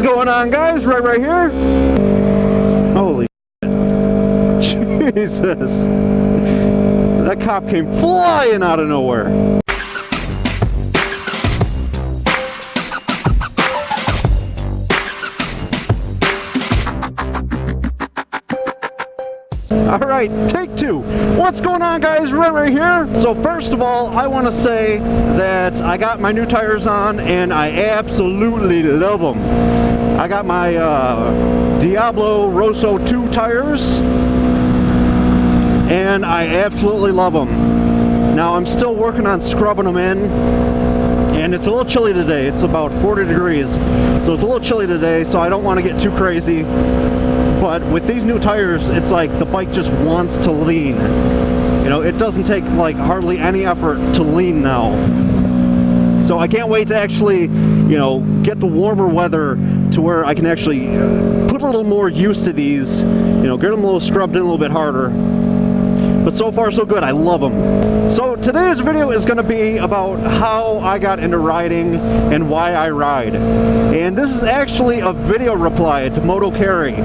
is going on, guys? Right here. Holy shit. Jesus. That cop came flying out of nowhere. Alright, take two. What's going on, guys? Right here. So first of all, I want to say that I got my new tires on and I absolutely love them. I got my Diablo Rosso 2 tires and I absolutely love them. Now I'm still working on scrubbing them in, and it's a little chilly today. It's about 40 degrees, so it's a little chilly today, so I don't want to get too crazy. But with these new tires, it's like the bike just wants to lean. You know, it doesn't take like hardly any effort to lean now. So I can't wait to actually, you know, get the warmer weather to where I can actually put a little more use to these, you know, get them a little scrubbed in a little bit harder. But so far so good, I love them. So today's video is going to be about how I got into riding and why I ride. And this is actually a video reply to MotoKari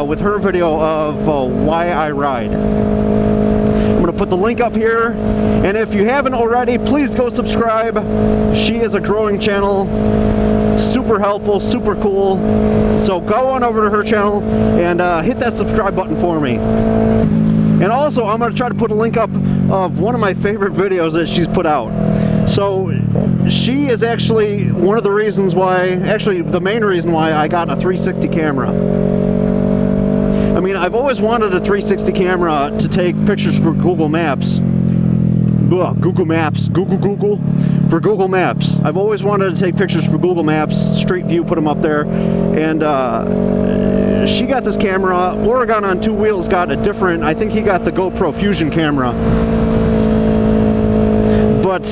with her video of why I ride. I'm going to put the link up here, and if you haven't already, please go subscribe. She is a growing channel, super helpful, super cool. So go on over to her channel and hit that subscribe button for me. And also, I'm going to try to put a link up of one of my favorite videos that she's put out. So, she is actually one of the reasons why, actually the main reason why I got a 360 camera. I mean, I've always wanted a 360 camera to take pictures for Google Maps. Google Maps. For Google Maps. I've always wanted to take pictures for Google Maps, Street View, put them up there. And, she got this camera. Oregon on Two Wheels got a different, I think he got the GoPro Fusion camera. But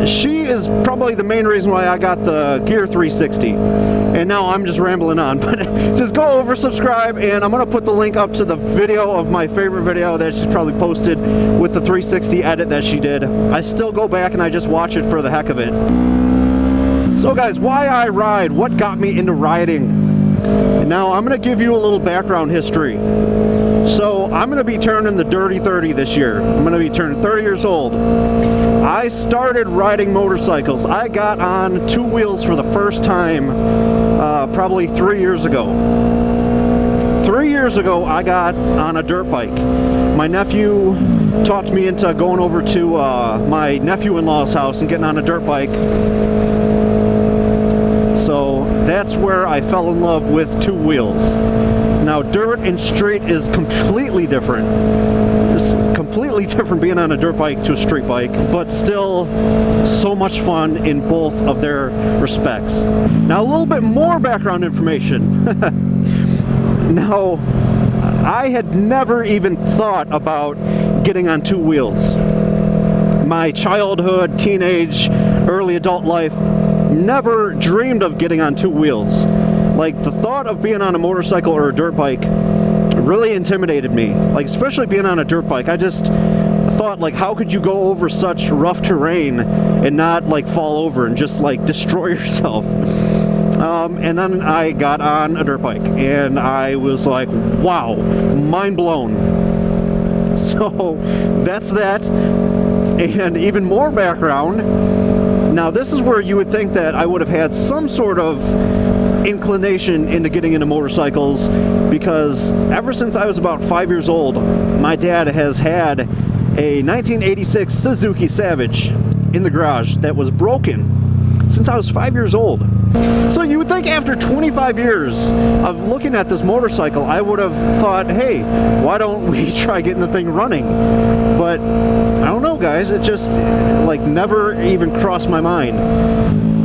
she is probably the main reason why I got the Gear 360. And now I'm just rambling on, but just go over, subscribe, and I'm going to put the link up to the video of my favorite video that she's probably posted with the 360 edit that she did. I still go back and I just watch it for the heck of it. So guys, why I ride, what got me into riding? And now I'm going to give you a little background history. So I'm going to be turning the dirty 30 this year. I'm going to be turning 30 years old. I started riding motorcycles. I got on two wheels for the first time probably 3 years ago. 3 years ago I got on a dirt bike. My nephew talked me into going over to my nephew-in-law's house and getting on a dirt bike. So that's where I fell in love with two wheels. Now dirt and street is completely different. It's completely different being on a dirt bike to a street bike, but still so much fun in both of their respects. Now a little bit more background information. Now, I had never even thought about getting on two wheels. My childhood, teenage, early adult life, never dreamed of getting on two wheels. Like, the thought of being on a motorcycle or a dirt bike really intimidated me. Like, especially being on a dirt bike, I just thought, like, how could you go over such rough terrain and not, like, fall over and just, like, destroy yourself? And then I got on a dirt bike, and I was like, wow, mind blown. So, that's that. And even more background. Now, this is where you would think that I would have had some sort of inclination into getting into motorcycles, because ever since I was about 5 years old, my dad has had a 1986 Suzuki Savage in the garage that was broken since I was 5 years old. So you would think after 25 years of looking at this motorcycle, I would have thought, hey, why don't we try getting the thing running? But I don't know, guys, it just like never even crossed my mind.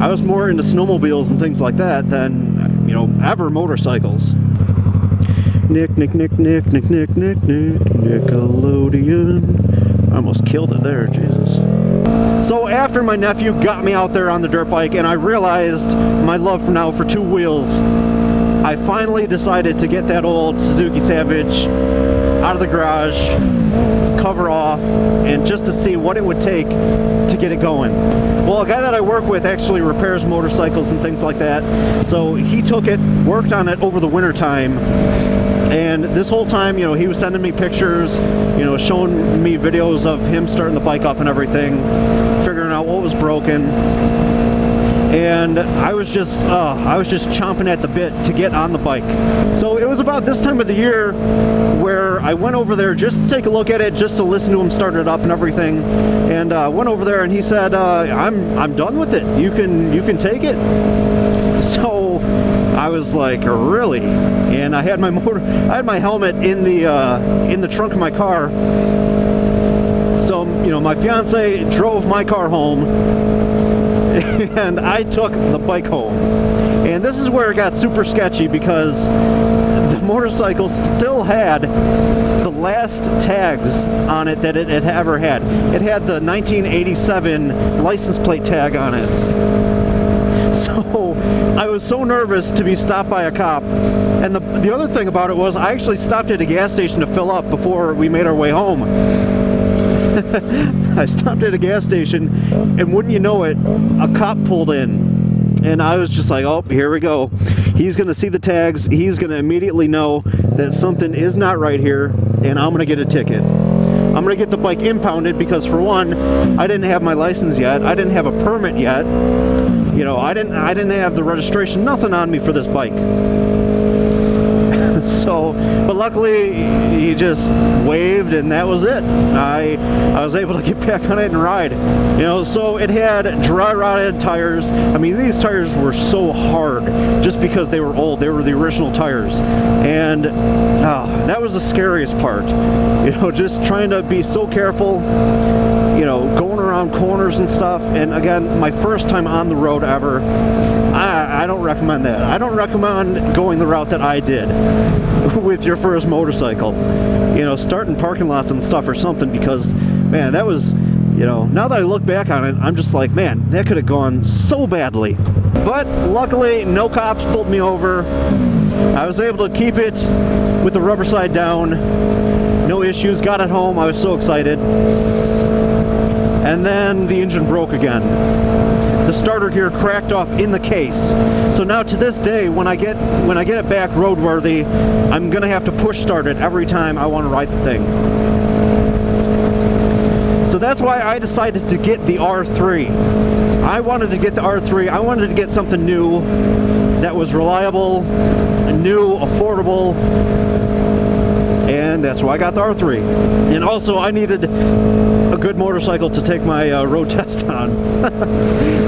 I was more into snowmobiles and things like that than, you know, ever motorcycles. Nickelodeon. I almost killed it there, Jesus. So after my nephew got me out there on the dirt bike and I realized my love now for two wheels, I finally decided to get that old Suzuki Savage out of the garage, cover off and just to see what it would take to get it going. Well, a guy that I work with actually repairs motorcycles and things like that, so he took it, worked on it over the winter time, and this whole time, you know, he was sending me pictures, you know, showing me videos of him starting the bike up and everything, figuring out what was broken. And I was just chomping at the bit to get on the bike. So it was about this time of the year where I went over there just to take a look at it, just to listen to him start it up and everything. And went over there and he said, "I'm done with it. You can take it." So I was like, "Really?" And I had my helmet in the trunk of my car. So, you know, my fiance drove my car home, and I took the bike home. And this is where it got super sketchy, because the motorcycle still had the last tags on it that it had ever had. It had the 1987 license plate tag on it. So I was so nervous to be stopped by a cop. And the other thing about it was I actually stopped at a gas station to fill up before we made our way home. I stopped at a gas station, and wouldn't you know it, a cop pulled in. And I was just like, oh, here we go. He's going to see the tags. He's going to immediately know that something is not right here, and I'm going to get a ticket. I'm going to get the bike impounded because, for one, I didn't have my license yet. I didn't have a permit yet. You know, I didn't have the registration, nothing on me for this bike. So, but luckily he just waved and that was it. I was able to get back on it and ride. You know, so it had dry rotted tires. I mean, these tires were so hard just because they were old. They were the original tires. And that was the scariest part. You know, just trying to be so careful, you know, going around corners and stuff. And again, my first time on the road ever. I don't recommend that. I don't recommend going the route that I did with your first motorcycle. You know, start in parking lots and stuff or something, because, man, that was, you know, now that I look back on it, I'm just like, man, that could have gone so badly. But luckily, no cops pulled me over. I was able to keep it with the rubber side down. No issues. Got it home. I was so excited. And then the engine broke again. The starter gear cracked off in the case. So now to this day, when I get it back roadworthy, I'm gonna have to push start it every time I want to ride the thing. So that's why I decided to get the R3. I wanted to get the R3. I wanted to get something new that was reliable, new, affordable, and that's why I got the R3. And also, I needed a good motorcycle to take my road test on,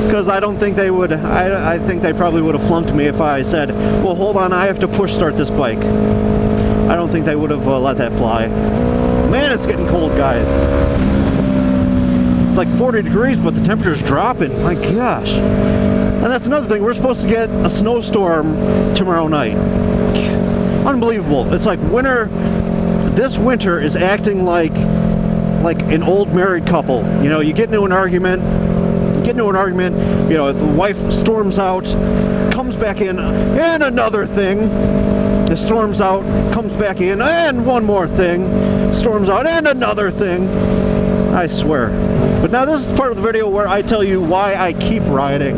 because I don't think they would. I think they probably would have flunked me if I said, well, hold on, I have to push start this bike. I don't think they would have let that fly. Man, it's getting cold, guys. It's like 40 degrees, but the temperature's dropping. My gosh. And that's another thing. We're supposed to get a snowstorm tomorrow night. Unbelievable. It's like winter. This winter is acting like an old married couple. You know, you get into an argument, you know, the wife storms out, comes back in, and another thing. It storms out, comes back in, and one more thing. Storms out, and another thing. I swear. But now this is part of the video where I tell you why I keep riding.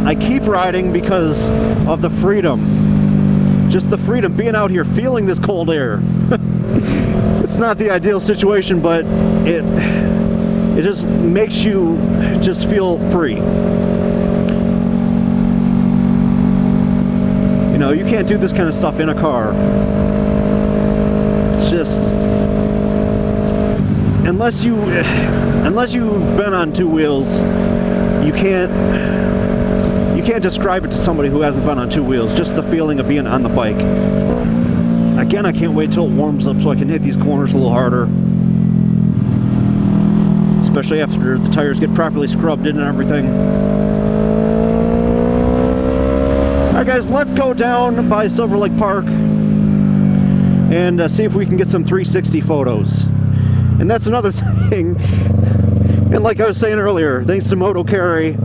I keep riding because of the freedom. Just the freedom, being out here, feeling this cold air. It's not the ideal situation, but it just makes you just feel free. You know, you can't do this kind of stuff in a car. It's just, unless you've been on two wheels, you can't describe it to somebody who hasn't been on two wheels. Just the feeling of being on the bike. Again, I can't wait till it warms up so I can hit these corners a little harder. Especially after the tires get properly scrubbed in and everything. Alright guys, let's go down by Silver Lake Park and see if we can get some 360 photos. And that's another thing. And like I was saying earlier, thanks to MotoKari,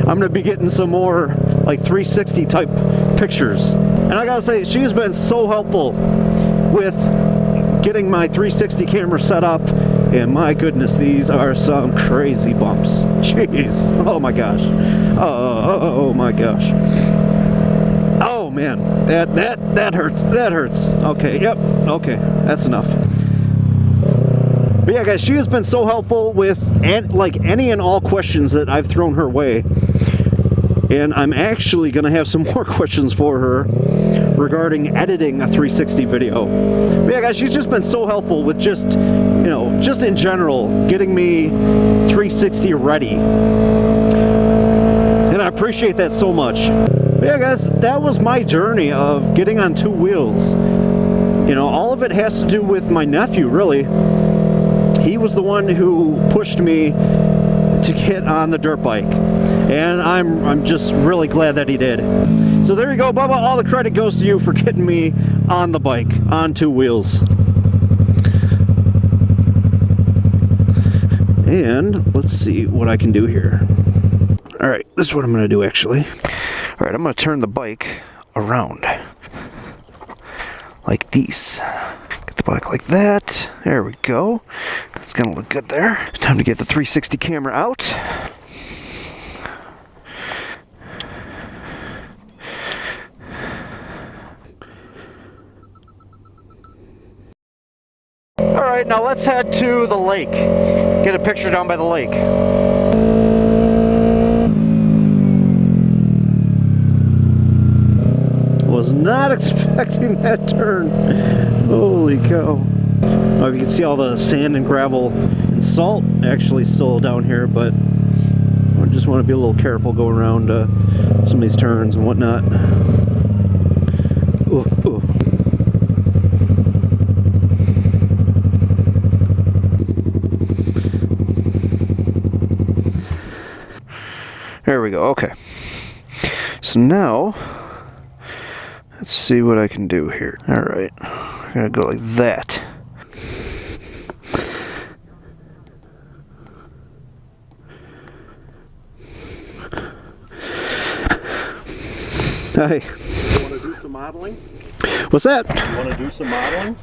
I'm going to be getting some more like 360 type pictures. And I gotta say, she's been so helpful with getting my 360 camera set up, and my goodness, these are some crazy bumps. Jeez. Oh my gosh. Oh my gosh. Oh man, that hurts. That hurts. Okay, yep. Okay, that's enough. But yeah, guys, she has been so helpful with any and all questions that I've thrown her way. And I'm actually going to have some more questions for her regarding editing a 360 video. But yeah, guys, she's just been so helpful with just in general, getting me 360 ready. And I appreciate that so much. But yeah, guys, that was my journey of getting on two wheels. You know, all of it has to do with my nephew, really. He was the one who pushed me to get on the dirt bike. And I'm just really glad that he did. So there you go, Bubba. All the credit goes to you for getting me on the bike, on two wheels. And let's see what I can do here. All right, this is what I'm going to do, actually. All right, I'm going to turn the bike around like this. Get the bike like that. There we go. It's going to look good there. Time to get the 360 camera out. Alright, now let's head to the lake. Get a picture down by the lake. Was not expecting that turn. Holy cow. Oh, you can see all the sand and gravel and salt actually still down here, but I just want to be a little careful going around some of these turns and whatnot. Ooh, ooh. There we go, okay. So now, let's see what I can do here. Alright, I'm gonna go like that. Hey. You want to do some modeling? What's that? You want to do some modeling?